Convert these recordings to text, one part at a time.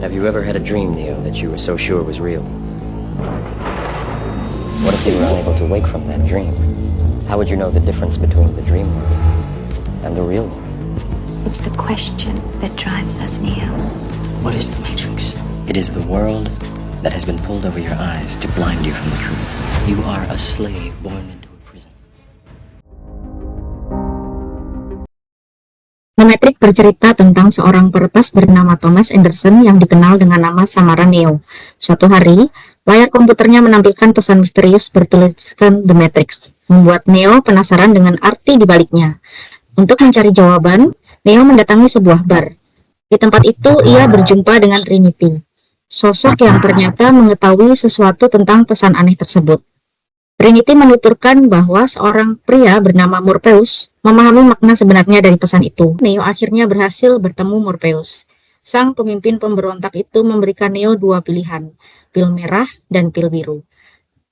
Have you ever had a dream, Neo, that you were so sure was real? What if you were unable to wake from that dream? How would you know the difference between the dream world and the real world? It's the question that drives us, Neo. What is the Matrix? It is the world that has been pulled over your eyes to blind you from the truth. You are a slave born into a prison. The Matrix bercerita tentang seorang peretas bernama Thomas Anderson yang dikenal dengan nama samaran Neo. Suatu hari, layar komputernya menampilkan pesan misterius bertuliskan The Matrix, membuat Neo penasaran dengan arti di baliknya. Untuk mencari jawaban, Neo mendatangi sebuah bar. Di tempat itu, ia berjumpa dengan Trinity, sosok yang ternyata mengetahui sesuatu tentang pesan aneh tersebut. Trinity menuturkan bahwa seorang pria bernama Morpheus memahami makna sebenarnya dari pesan itu. Neo akhirnya berhasil bertemu Morpheus. Sang pemimpin pemberontak itu memberikan Neo dua pilihan, pil merah dan pil biru.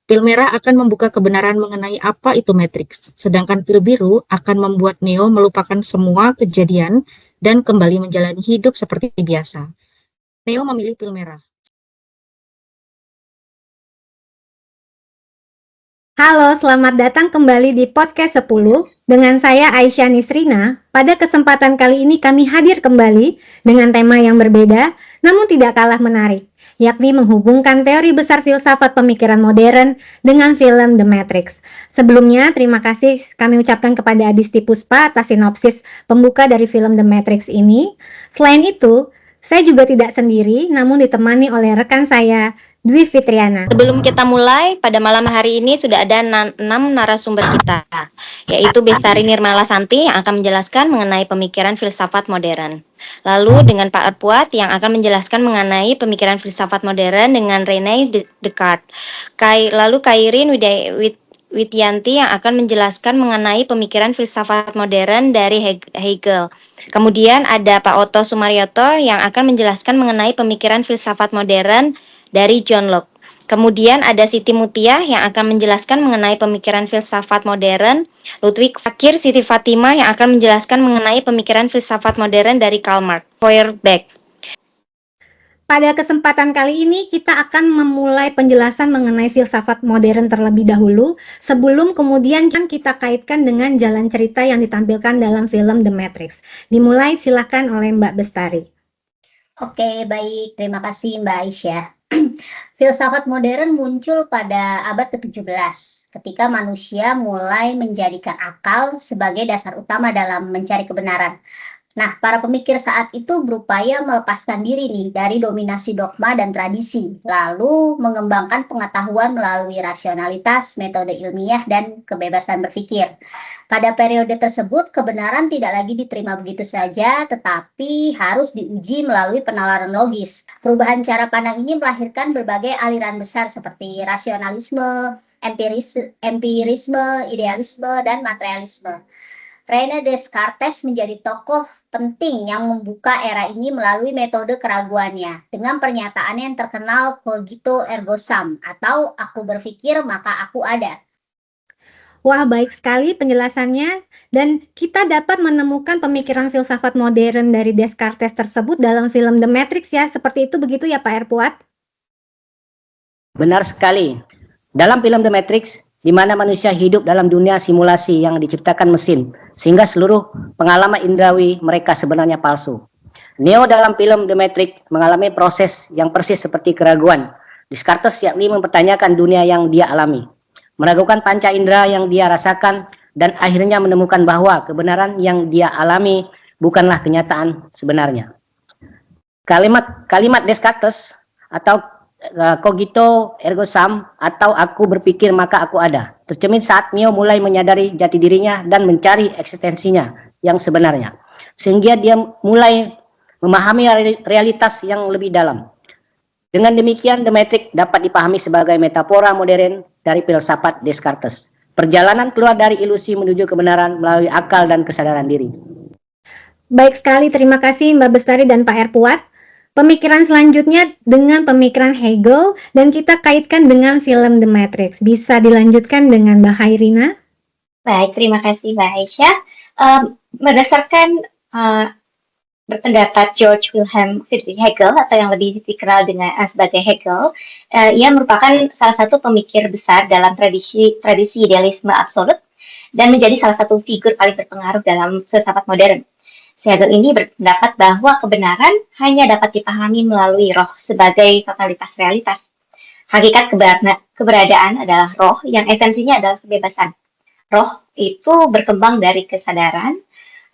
Pil merah akan membuka kebenaran mengenai apa itu Matrix, sedangkan pil biru akan membuat Neo melupakan semua kejadian dan kembali menjalani hidup seperti biasa. Neo memilih pil merah. Halo, selamat datang kembali di podcast 10 dengan saya Aisyah Nisrina. Pada kesempatan kali ini kami hadir kembali dengan tema yang berbeda namun tidak kalah menarik, yakni menghubungkan teori besar filsafat pemikiran modern dengan film The Matrix. Sebelumnya, terima kasih kami ucapkan kepada Adisti Puspa atas sinopsis pembuka dari film The Matrix ini. Selain itu, saya juga tidak sendiri, namun ditemani oleh rekan saya, Dwi Fitriana. Sebelum kita mulai, pada malam hari ini sudah ada 6 narasumber kita, yaitu Bestari Nirmala Santi yang akan menjelaskan mengenai pemikiran filsafat modern. Lalu dengan Pak Erpuat yang akan menjelaskan mengenai pemikiran filsafat modern dengan René Descartes. Lalu Kairin Widyanti yang akan menjelaskan mengenai pemikiran filsafat modern dari Hegel. Kemudian ada Pak Otto Sumaryoto yang akan menjelaskan mengenai pemikiran filsafat modern dari John Locke. Kemudian ada Siti Mutia yang akan menjelaskan mengenai pemikiran filsafat modern, Ludwig Fakir Siti Fatimah yang akan menjelaskan mengenai pemikiran filsafat modern dari Karl Marx, Feuerbach. Pada kesempatan kali ini kita akan memulai penjelasan mengenai filsafat modern terlebih dahulu, sebelum kemudian kita kaitkan dengan jalan cerita yang ditampilkan dalam film The Matrix. Dimulai silakan oleh Mbak Bestari. Oke, baik. Terima kasih Mbak Aisyah. Filsafat modern muncul pada abad ke-17 ketika manusia mulai menjadikan akal sebagai dasar utama dalam mencari kebenaran. Nah, para pemikir saat itu berupaya melepaskan diri nih dari dominasi dogma dan tradisi, lalu mengembangkan pengetahuan melalui rasionalitas, metode ilmiah, dan kebebasan berpikir. Pada periode tersebut, kebenaran tidak lagi diterima begitu saja, tetapi harus diuji melalui penalaran logis. Perubahan cara pandang ini melahirkan berbagai aliran besar seperti rasionalisme, empirisme, idealisme, dan materialisme. René Descartes menjadi tokoh penting yang membuka era ini melalui metode keraguannya dengan pernyataan yang terkenal cogito ergo sum atau aku berpikir maka aku ada. Wah, baik sekali penjelasannya, dan kita dapat menemukan pemikiran filsafat modern dari Descartes tersebut dalam film The Matrix ya, seperti itu begitu ya Pak Erpuat? Benar sekali. Dalam film The Matrix, di mana manusia hidup dalam dunia simulasi yang diciptakan mesin, sehingga seluruh pengalaman indrawi mereka sebenarnya palsu. Neo dalam film The Matrix mengalami proses yang persis seperti keraguan. Descartes yakni mempertanyakan dunia yang dia alami, meragukan panca indera yang dia rasakan, dan akhirnya menemukan bahwa kebenaran yang dia alami bukanlah kenyataan sebenarnya. Kalimat Descartes atau cogito ergo sum atau aku berpikir maka aku ada tercermin saat Neo mulai menyadari jati dirinya dan mencari eksistensinya yang sebenarnya, sehingga dia mulai memahami realitas yang lebih dalam. Dengan demikian, The Matrix dapat dipahami sebagai metafora modern dari filsafat Descartes, perjalanan keluar dari ilusi menuju kebenaran melalui akal dan kesadaran diri. Baik sekali, terima kasih Mbak Bestari dan Pak Erpuat. Pemikiran selanjutnya dengan pemikiran Hegel, dan kita kaitkan dengan film The Matrix. Bisa dilanjutkan dengan Mbak Hairina? Baik, terima kasih Mbak Aisyah. Berdasarkan uh, berpendapat George Wilhelm Friedrich Hegel atau yang lebih dikenal dengan sebagai Hegel, ia merupakan salah satu pemikir besar dalam tradisi idealisme absolut dan menjadi salah satu figur paling berpengaruh dalam filsafat modern. Hegel ini berpendapat bahwa kebenaran hanya dapat dipahami melalui roh sebagai totalitas realitas. Hakikat keberadaan adalah roh yang esensinya adalah kebebasan. Roh itu berkembang dari kesadaran,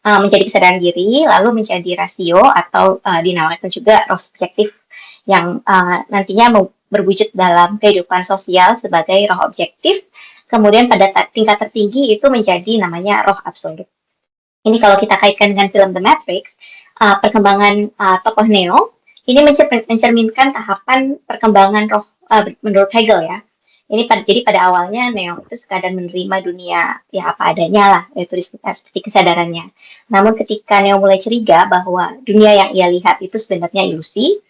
menjadi kesadaran diri, lalu menjadi rasio atau dinamakan juga roh subjektif yang nantinya berwujud dalam kehidupan sosial sebagai roh objektif. Kemudian pada tingkat tertinggi itu menjadi namanya roh absolut. Ini kalau kita kaitkan dengan film The Matrix, perkembangan tokoh Neo ini mencerminkan tahapan perkembangan roh menurut Hegel ya. Jadi pada awalnya Neo itu sekadar menerima dunia ya apa adanya lah, itu seperti kesadarannya. Namun ketika Neo mulai curiga bahwa dunia yang ia lihat itu sebenarnya ilusi,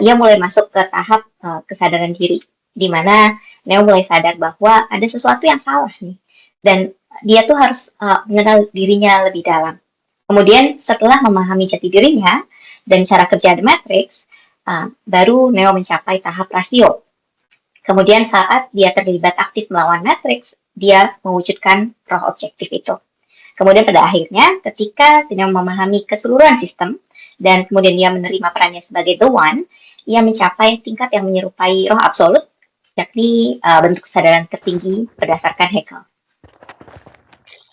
ia mulai masuk ke tahap kesadaran diri, di mana Neo mulai sadar bahwa ada sesuatu yang salah nih, dan dia tuh harus mengenal dirinya lebih dalam. Kemudian setelah memahami jati dirinya dan cara kerja The Matrix, baru Neo mencapai tahap rasio. Kemudian saat dia terlibat aktif melawan Matrix, dia mewujudkan roh objektif itu. Kemudian pada akhirnya, ketika Neo memahami keseluruhan sistem, dan kemudian dia menerima perannya sebagai The One, ia mencapai tingkat yang menyerupai roh absolut, yakni bentuk kesadaran tertinggi berdasarkan Hegel.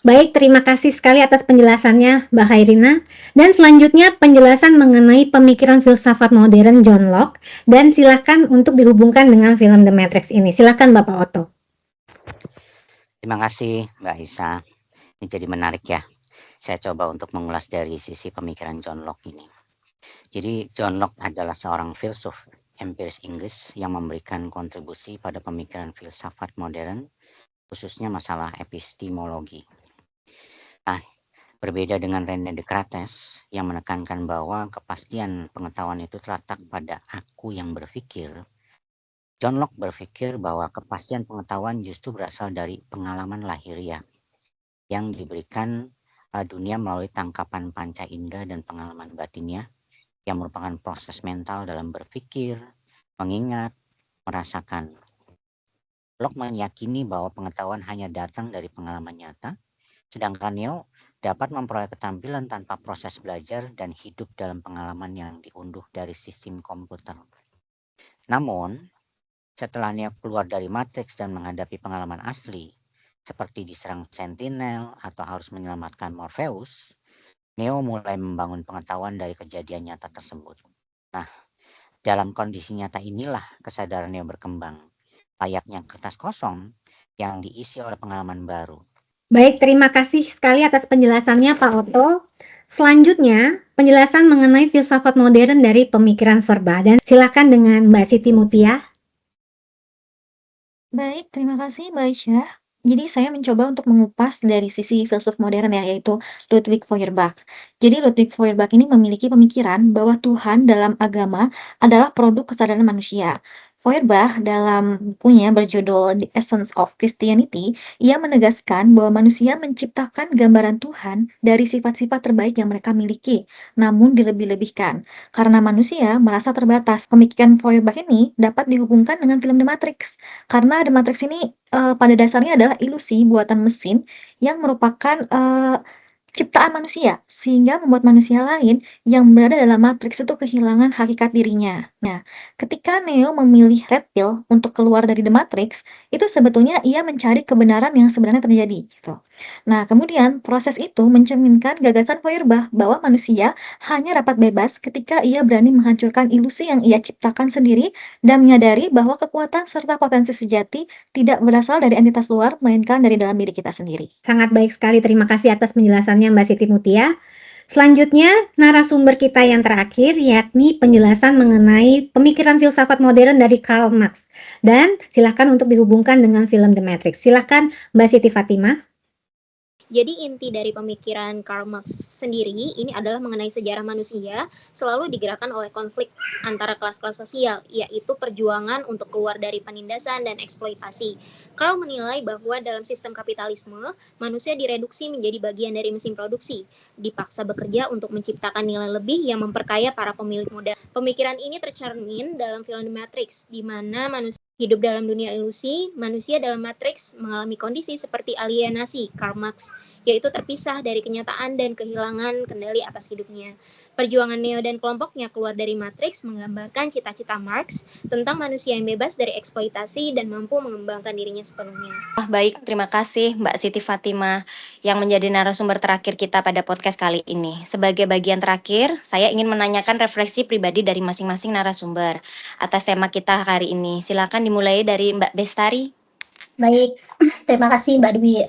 Baik, terima kasih sekali atas penjelasannya, Mbak Khairina. Dan selanjutnya penjelasan mengenai pemikiran filsafat modern John Locke. Dan silakan untuk dihubungkan dengan film The Matrix ini. Silakan Bapak Otto. Terima kasih Mbak Isa. Ini jadi menarik ya. Saya coba untuk mengulas dari sisi pemikiran John Locke ini. Jadi John Locke adalah seorang filsuf empiris Inggris yang memberikan kontribusi pada pemikiran filsafat modern, khususnya masalah epistemologi. Nah, berbeda dengan René Descartes yang menekankan bahwa kepastian pengetahuan itu terletak pada aku yang berpikir, John Locke berpikir bahwa kepastian pengetahuan justru berasal dari pengalaman lahiriah yang diberikan dunia melalui tangkapan panca indera dan pengalaman batinnya yang merupakan proses mental dalam berpikir, mengingat, merasakan. Locke meyakini bahwa pengetahuan hanya datang dari pengalaman nyata, sedangkan Neo dapat memperoleh keterampilan tanpa proses belajar dan hidup dalam pengalaman yang diunduh dari sistem komputer. Namun, setelah Neo keluar dari Matrix dan menghadapi pengalaman asli, seperti diserang Sentinel atau harus menyelamatkan Morpheus, Neo mulai membangun pengetahuan dari kejadian nyata tersebut. Nah, dalam kondisi nyata inilah kesadaran Neo berkembang, layaknya kertas kosong yang diisi oleh pengalaman baru. Baik, terima kasih sekali atas penjelasannya Pak Otto. Selanjutnya, penjelasan mengenai filsafat modern dari pemikiran Verba. Dan silakan dengan Mbak Siti Mutia. Baik, terima kasih Mbak Aisyah. Jadi saya mencoba untuk mengupas dari sisi filsuf modern ya, yaitu Ludwig Feuerbach. Jadi Ludwig Feuerbach ini memiliki pemikiran bahwa Tuhan dalam agama adalah produk kesadaran manusia. Feuerbach dalam bukunya berjudul The Essence of Christianity, ia menegaskan bahwa manusia menciptakan gambaran Tuhan dari sifat-sifat terbaik yang mereka miliki, namun dilebih-lebihkan. Karena manusia merasa terbatas. Pemikiran Feuerbach ini dapat dihubungkan dengan film The Matrix. Karena The Matrix ini pada dasarnya adalah ilusi buatan mesin yang merupakan ciptaan manusia, sehingga membuat manusia lain yang berada dalam matriks itu kehilangan hakikat dirinya. Nah, ketika Neo memilih Red Pill untuk keluar dari The Matrix, itu sebetulnya ia mencari kebenaran yang sebenarnya terjadi, gitu. Nah, kemudian proses itu mencerminkan gagasan Feuerbach bahwa manusia hanya dapat bebas ketika ia berani menghancurkan ilusi yang ia ciptakan sendiri dan menyadari bahwa kekuatan serta potensi sejati tidak berasal dari entitas luar, melainkan dari dalam diri kita sendiri. Sangat baik sekali, terima kasih atas penjelasannya Mbak Siti Mutia. Selanjutnya, narasumber kita yang terakhir yakni penjelasan mengenai pemikiran filsafat modern dari Karl Marx. Dan silakan untuk dihubungkan dengan film The Matrix. Silakan Mbak Siti Fatimah. Jadi inti dari pemikiran Karl Marx sendiri ini adalah mengenai sejarah manusia selalu digerakkan oleh konflik antara kelas-kelas sosial, yaitu perjuangan untuk keluar dari penindasan dan eksploitasi. Karl menilai bahwa dalam sistem kapitalisme, manusia direduksi menjadi bagian dari mesin produksi, dipaksa bekerja untuk menciptakan nilai lebih yang memperkaya para pemilik modal. Pemikiran ini tercermin dalam film The Matrix, di mana manusia hidup dalam dunia ilusi, manusia dalam Matrix mengalami kondisi seperti alienasi Karl Marx, yaitu terpisah dari kenyataan dan kehilangan kendali atas hidupnya. Perjuangan Neo dan kelompoknya keluar dari Matrix menggambarkan cita-cita Marx tentang manusia yang bebas dari eksploitasi dan mampu mengembangkan dirinya sepenuhnya. Baik, terima kasih Mbak Siti Fatimah yang menjadi narasumber terakhir kita pada podcast kali ini. Sebagai bagian terakhir, saya ingin menanyakan refleksi pribadi dari masing-masing narasumber atas tema kita hari ini. Silakan dimulai dari Mbak Bestari. Baik, terima kasih Mbak Dwi.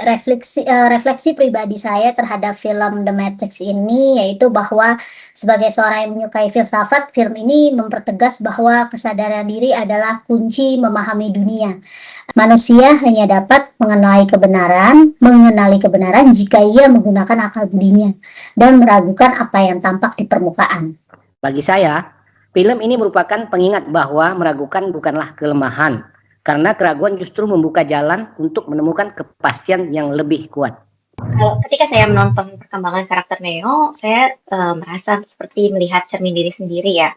Refleksi pribadi saya terhadap film The Matrix ini yaitu bahwa sebagai seorang yang menyukai filsafat, film ini mempertegas bahwa kesadaran diri adalah kunci memahami dunia. Manusia hanya dapat mengenali kebenaran jika ia menggunakan akal budinya dan meragukan apa yang tampak di permukaan. Bagi saya, film ini merupakan pengingat bahwa meragukan bukanlah kelemahan, karena keraguan justru membuka jalan untuk menemukan kepastian yang lebih kuat. Kalau ketika saya menonton perkembangan karakter Neo, saya merasa seperti melihat cermin diri sendiri ya.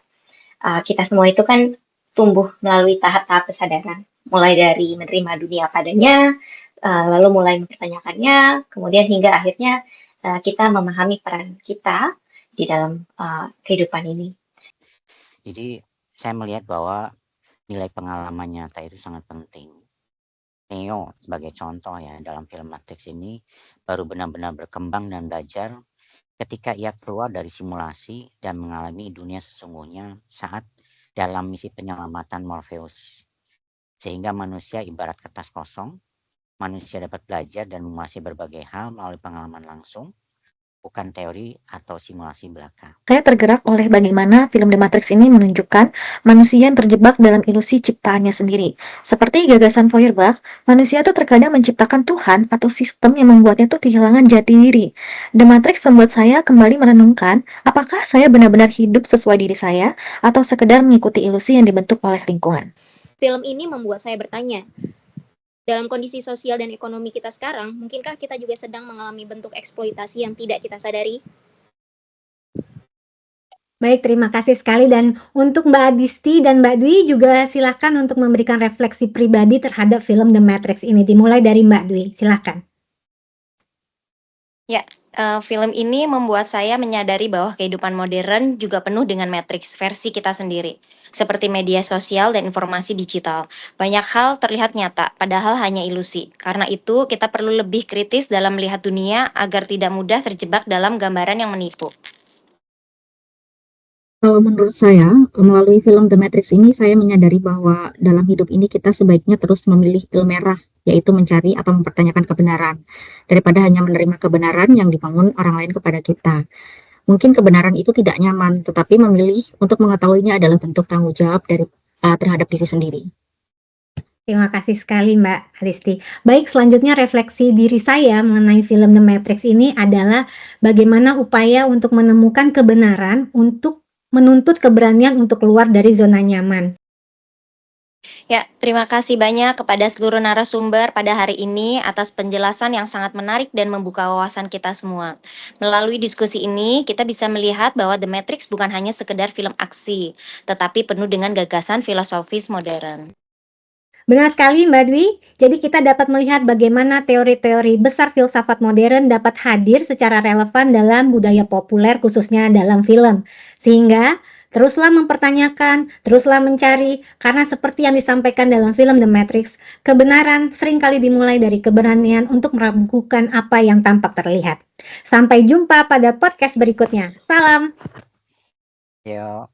Kita semua itu kan tumbuh melalui tahap-tahap kesadaran, mulai dari menerima dunia padanya, lalu mulai mempertanyakannya, kemudian hingga akhirnya kita memahami peran kita di dalam kehidupan ini. Jadi saya melihat bahwa nilai pengalaman nyata itu sangat penting. Neo sebagai contoh ya dalam film Matrix ini baru benar-benar berkembang dan belajar ketika ia keluar dari simulasi dan mengalami dunia sesungguhnya saat dalam misi penyelamatan Morpheus. Sehingga manusia ibarat kertas kosong, manusia dapat belajar dan menguasai berbagai hal melalui pengalaman langsung, bukan teori atau simulasi belaka. Saya tergerak oleh bagaimana film The Matrix ini menunjukkan manusia yang terjebak dalam ilusi ciptaannya sendiri. Seperti gagasan Feuerbach, manusia itu terkadang menciptakan Tuhan atau sistem yang membuatnya tuh kehilangan jati diri. The Matrix membuat saya kembali merenungkan, apakah saya benar-benar hidup sesuai diri saya atau sekedar mengikuti ilusi yang dibentuk oleh lingkungan. Film ini membuat saya bertanya, dalam kondisi sosial dan ekonomi kita sekarang, mungkinkah kita juga sedang mengalami bentuk eksploitasi yang tidak kita sadari? Baik, terima kasih sekali. Dan untuk Mbak Adisti dan Mbak Dwi juga silakan untuk memberikan refleksi pribadi terhadap film The Matrix ini. Dimulai dari Mbak Dwi, silakan. Ya, film ini membuat saya menyadari bahwa kehidupan modern juga penuh dengan matriks versi kita sendiri, seperti media sosial dan informasi digital. Banyak hal terlihat nyata, padahal hanya ilusi. Karena itu, kita perlu lebih kritis dalam melihat dunia agar tidak mudah terjebak dalam gambaran yang menipu. Kalau menurut saya, melalui film The Matrix ini saya menyadari bahwa dalam hidup ini kita sebaiknya terus memilih pil merah, yaitu mencari atau mempertanyakan kebenaran, daripada hanya menerima kebenaran yang dibangun orang lain kepada kita. Mungkin kebenaran itu tidak nyaman, tetapi memilih untuk mengetahuinya adalah bentuk tanggung jawab terhadap diri sendiri. Terima kasih sekali Mbak Adisti. Baik, selanjutnya refleksi diri saya mengenai film The Matrix ini adalah bagaimana upaya untuk menemukan kebenaran untuk menuntut keberanian untuk keluar dari zona nyaman. Ya, terima kasih banyak kepada seluruh narasumber pada hari ini atas penjelasan yang sangat menarik dan membuka wawasan kita semua. Melalui diskusi ini, kita bisa melihat bahwa The Matrix bukan hanya sekedar film aksi, tetapi penuh dengan gagasan filosofis modern. Benar sekali Mbak Dwi, jadi kita dapat melihat bagaimana teori-teori besar filsafat modern dapat hadir secara relevan dalam budaya populer khususnya dalam film. Sehingga teruslah mempertanyakan, teruslah mencari, karena seperti yang disampaikan dalam film The Matrix, kebenaran seringkali dimulai dari keberanian untuk meragukan apa yang tampak terlihat. Sampai jumpa pada podcast berikutnya. Salam! Yo.